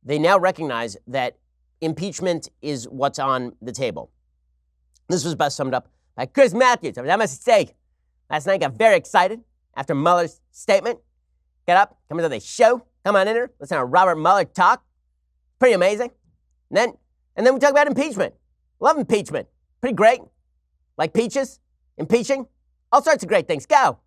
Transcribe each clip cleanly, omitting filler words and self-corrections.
they now recognize that impeachment is what's on the table. This was best summed up by Chris Matthews. I must say, last night got very excited after Mueller's statement. Get up, come into the show, come on in here, listen to Robert Mueller talk. Pretty amazing. And then we talk about impeachment. Love impeachment. Pretty great. Like peaches, impeaching, all sorts of great things. Go.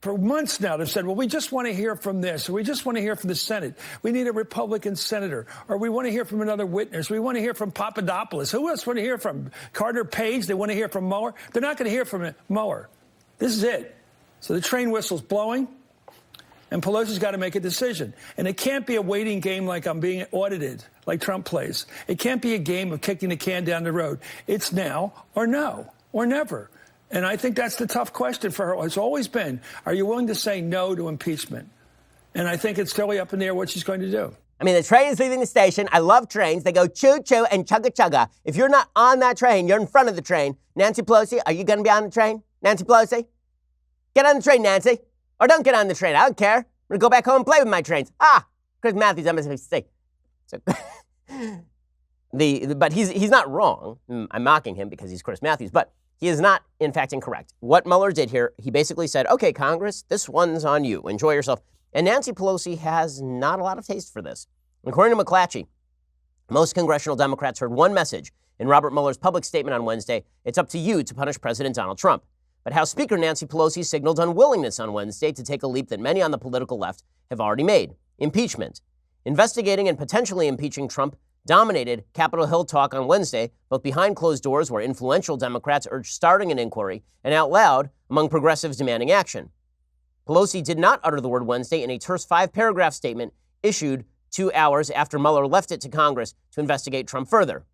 For months now, they've said, well, we just want to hear from this, or we just want to hear from the Senate. We need a Republican senator, or we want to hear from another witness. We want to hear from Papadopoulos. Who else want to hear from? Carter Page? They want to hear from Mueller? They're not going to hear from Mueller. This is it. So the train whistle's blowing, and Pelosi's got to make a decision. And it can't be a waiting game like I'm being audited, like Trump plays. It can't be a game of kicking the can down the road. It's now or no or never. And I think that's the tough question for her. It's always been, are you willing to say no to impeachment? And I think it's totally up in the air what she's going to do. I mean, the train is leaving the station. I love trains. They go choo-choo and chugga-chugga. If you're not on that train, you're in front of the train. Nancy Pelosi, are you going to be on the train? Nancy Pelosi? Get on the train, Nancy. Or don't get on the train. I don't care. I'm going to go back home and play with my trains. Chris Matthews, I'm going to say. But he's not wrong. I'm mocking him because he's Chris Matthews. But he is not, in fact, incorrect. What Mueller did here, he basically said, okay, Congress, this one's on you. Enjoy yourself. And Nancy Pelosi has not a lot of taste for this. According to McClatchy, most congressional Democrats heard one message in Robert Mueller's public statement on Wednesday: it's up to you to punish President Donald Trump. But House Speaker Nancy Pelosi signaled unwillingness on Wednesday to take a leap that many on the political left have already made: impeachment. Investigating and potentially impeaching Trump dominated Capitol Hill talk on Wednesday, both behind closed doors, where influential Democrats urged starting an inquiry, and out loud among progressives demanding action. Pelosi did not utter the word Wednesday in a terse 5-paragraph statement issued 2 hours after Mueller left it to Congress to investigate Trump further.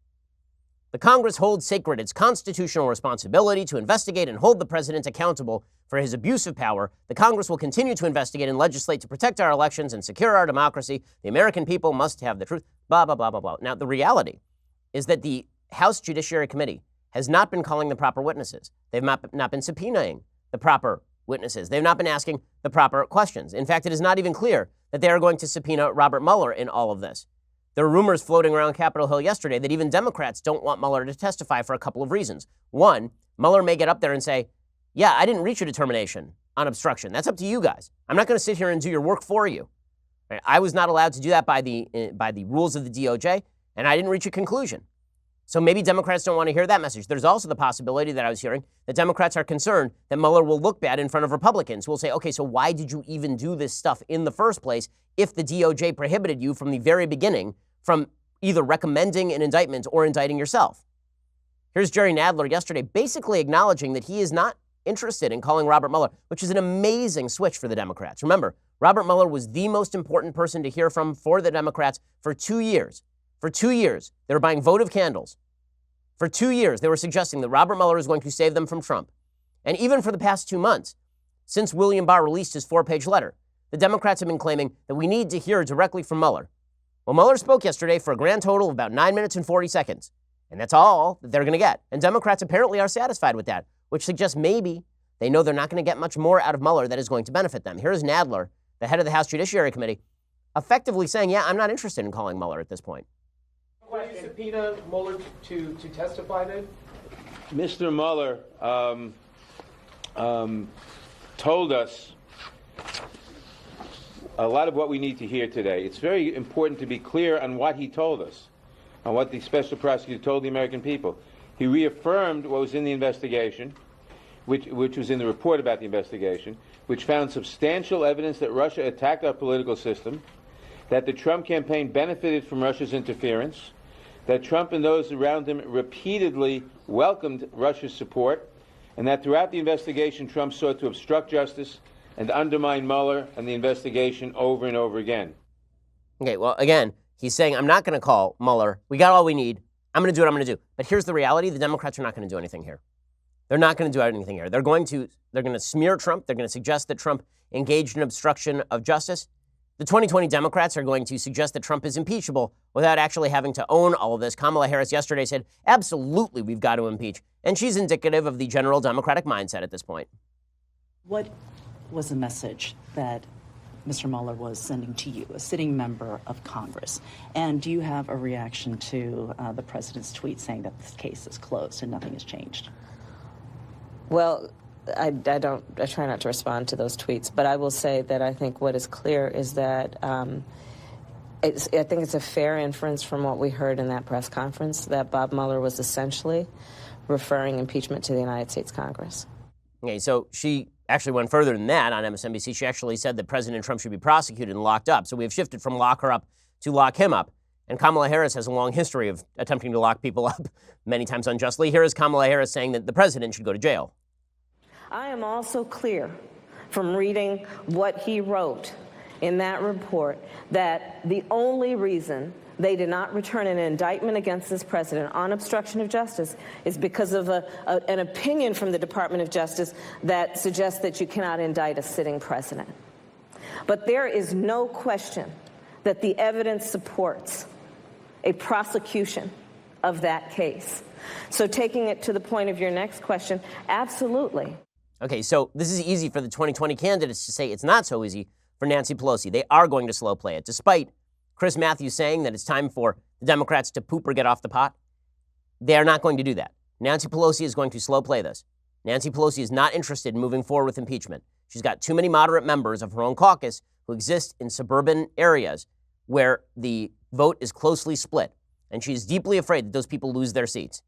The Congress holds sacred its constitutional responsibility to investigate and hold the president accountable for his abuse of power. The Congress will continue to investigate and legislate to protect our elections and secure our democracy. The American people must have the truth. Blah, blah, blah, blah, blah. Now, the reality is that the House Judiciary Committee has not been calling the proper witnesses. They've not been subpoenaing the proper witnesses. They've not been asking the proper questions. In fact, it is not even clear that they are going to subpoena Robert Mueller in all of this. There are rumors floating around Capitol Hill yesterday that even Democrats don't want Mueller to testify for a couple of reasons. One, Mueller may get up there and say, yeah, I didn't reach a determination on obstruction. That's up to you guys. I'm not going to sit here and do your work for you. I was not allowed to do that by the rules of the DOJ, and I didn't reach a conclusion. So maybe Democrats don't want to hear that message. There's also the possibility that I was hearing that Democrats are concerned that Mueller will look bad in front of Republicans who will say, okay, so why did you even do this stuff in the first place if the DOJ prohibited you from the very beginning from either recommending an indictment or indicting yourself? Here's Jerry Nadler yesterday basically acknowledging that he is not interested in calling Robert Mueller, which is an amazing switch for the Democrats. Remember, Robert Mueller was the most important person to hear from for the Democrats for 2 years. For 2 years, they were buying votive candles. For 2 years, they were suggesting that Robert Mueller is going to save them from Trump. And even for the past 2 months, since William Barr released his 4-page letter, the Democrats have been claiming that we need to hear directly from Mueller. Well, Mueller spoke yesterday for a grand total of about 9 minutes and 40 seconds. And that's all that they're going to get. And Democrats apparently are satisfied with that, which suggests maybe they know they're not going to get much more out of Mueller that is going to benefit them. Here's Nadler, the head of the House Judiciary Committee, effectively saying, yeah, I'm not interested in calling Mueller at this point. Will you subpoena Mueller to testify then? Mr. Mueller told us a lot of what we need to hear today. It's very important to be clear on what he told us, on what the special prosecutor told the American people. He reaffirmed what was in the investigation, which was in the report about the investigation, which found substantial evidence that Russia attacked our political system, that the Trump campaign benefited from Russia's interference, that Trump and those around him repeatedly welcomed Russia's support, and that throughout the investigation, Trump sought to obstruct justice and undermine Mueller and the investigation over and over again. Okay, well, again, he's saying, I'm not going to call Mueller. We got all we need. I'm going to do what I'm going to do. But here's the reality. The Democrats are not going to do anything here. They're not going to do anything here. They're going to smear Trump. They're going to suggest that Trump engaged in obstruction of justice. The 2020 Democrats are going to suggest that Trump is impeachable without actually having to own all of this. Kamala Harris yesterday said, absolutely, we've got to impeach. And she's indicative of the general Democratic mindset at this point. What was the message that Mr. Mueller was sending to you, a sitting member of Congress. And do you have a reaction to the president's tweet saying that this case is closed and nothing has changed? Well, I try not to respond to those tweets, but I will say that I think what is clear is that I think it's a fair inference from what we heard in that press conference that Bob Mueller was essentially referring impeachment to the United States Congress. Okay, so she actually went further than that on MSNBC. She actually said that President Trump should be prosecuted and locked up. So we have shifted from lock her up to lock him up. And Kamala Harris has a long history of attempting to lock people up, many times unjustly. Here is Kamala Harris saying that the president should go to jail. I am also clear from reading what he wrote in that report that the only reason they did not return an indictment against this president on obstruction of justice is because of an opinion from the Department of Justice that suggests that you cannot indict a sitting president. But there is no question that the evidence supports a prosecution of that case. So taking it to the point of your next question, absolutely. Okay, so this is easy for the 2020 candidates to say. It's not so easy for Nancy Pelosi. They are going to slow play it, despite Chris Matthews saying that it's time for the Democrats to poop or get off the pot. They are not going to do that. Nancy Pelosi is going to slow play this. Nancy Pelosi is not interested in moving forward with impeachment. She's got too many moderate members of her own caucus who exist in suburban areas where the vote is closely split. And she's deeply afraid that those people lose their seats.